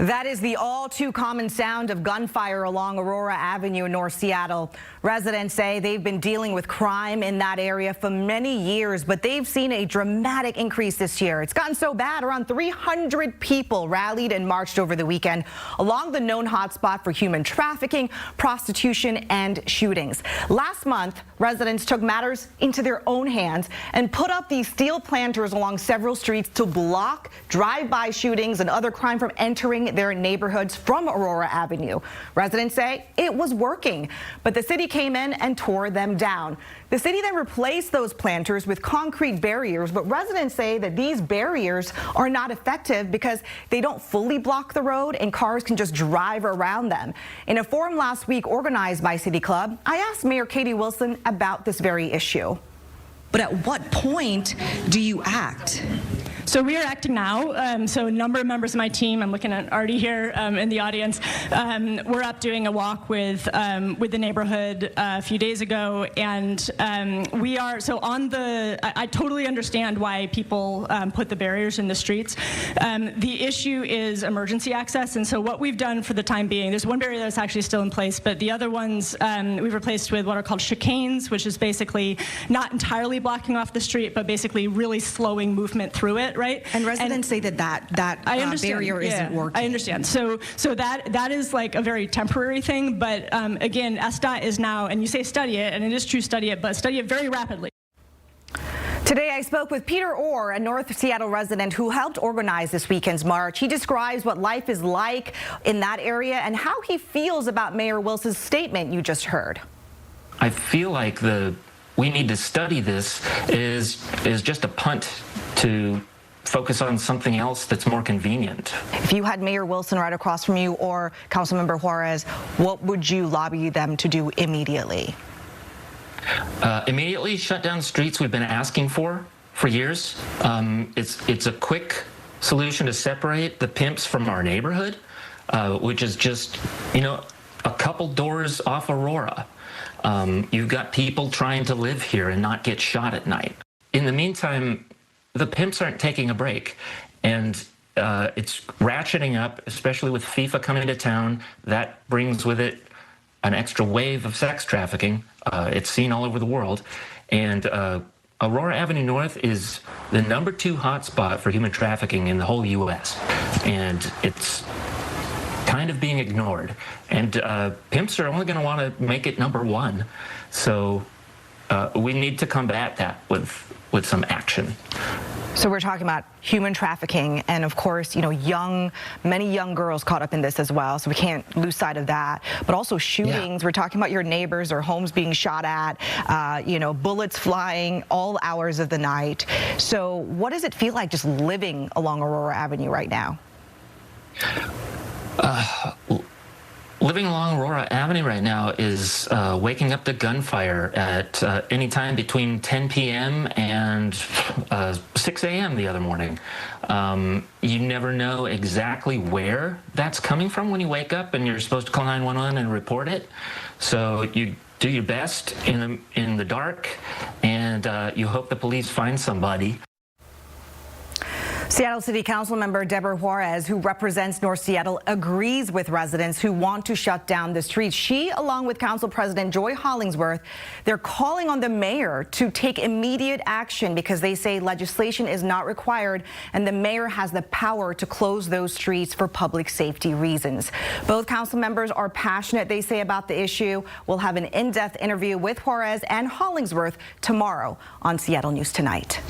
That is the all too common sound of gunfire along Aurora Avenue in North Seattle. Residents say they've been dealing with crime in that area for many years, but they've seen a dramatic increase this year. It's gotten so bad, around 300 people rallied and marched over the weekend along the known hotspot for human trafficking, prostitution, and shootings. Last month, residents took matters into their own hands and put up these steel planters along several streets to block drive-by shootings and other crime from entering their neighborhoods from Aurora Avenue. Residents say it was working, but the city came in and tore them down. The city then replaced those planters with concrete barriers, but residents say that these barriers are not effective because they don't fully block the road and cars can just drive around them. In a forum last week organized by City Club, I asked Mayor Katie Wilson about this very issue. But at what point do you act? So we are acting now. So a number of members of my team, I'm looking at Artie here in the audience, we're up doing a walk with the neighborhood a few days ago, and we are, so on the, I totally understand why people put the barriers in the streets. The issue is emergency access, and so what we've done for the time being, there's one barrier that's actually still in place, but the other ones we've replaced with what are called chicanes, which is basically not entirely blocking off the street, but basically really slowing movement through it. Right? And residents say that barrier isn't working. I understand. So that is like a very temporary thing, but again, SDOT is now, and you say study it, and it is true, study it, but study it very rapidly. Today I spoke with Peter Orr, a North Seattle resident who helped organize this weekend's march. He describes what life is like in that area and how he feels about Mayor Wilson's statement you just heard. I feel like we need to study this is just a punt to focus on something else that's more convenient. If you had Mayor Wilson right across from you or Councilmember Juarez, what would you lobby them to do immediately? Immediately shut down streets we've been asking for years. It's a quick solution to separate the pimps from our neighborhood, which is just, a couple doors off Aurora. You've got people trying to live here and not get shot at night. In the meantime, the pimps aren't taking a break, and it's ratcheting up, especially with FIFA coming to town. That brings with it an extra wave of sex trafficking. It's seen all over the world, and Aurora Avenue North is the #2 hotspot for human trafficking in the whole U.S., and it's kind of being ignored. And pimps are only going to want to make it #1, so we need to combat that with some action. So we're talking about human trafficking, and of course, many young girls caught up in this as well, so we can't lose sight of that. But also shootings, We're talking about your neighbors or homes being shot at, bullets flying all hours of the night. So what does it feel like just living along Aurora Avenue right now? Living along Aurora Avenue right now is waking up to gunfire at any time between 10 p.m. and 6 a.m. the other morning. You never know exactly where that's coming from when you wake up, and you're supposed to call 911 and report it. So you do your best in the dark, and you hope the police find somebody. Seattle City Council member Deborah Juarez, who represents North Seattle, agrees with residents who want to shut down the streets. She, along with Council President Joy Hollingsworth, they're calling on the mayor to take immediate action because they say legislation is not required and the mayor has the power to close those streets for public safety reasons. Both council members are passionate, they say, about the issue. We'll have an in-depth interview with Juarez and Hollingsworth tomorrow on Seattle News Tonight.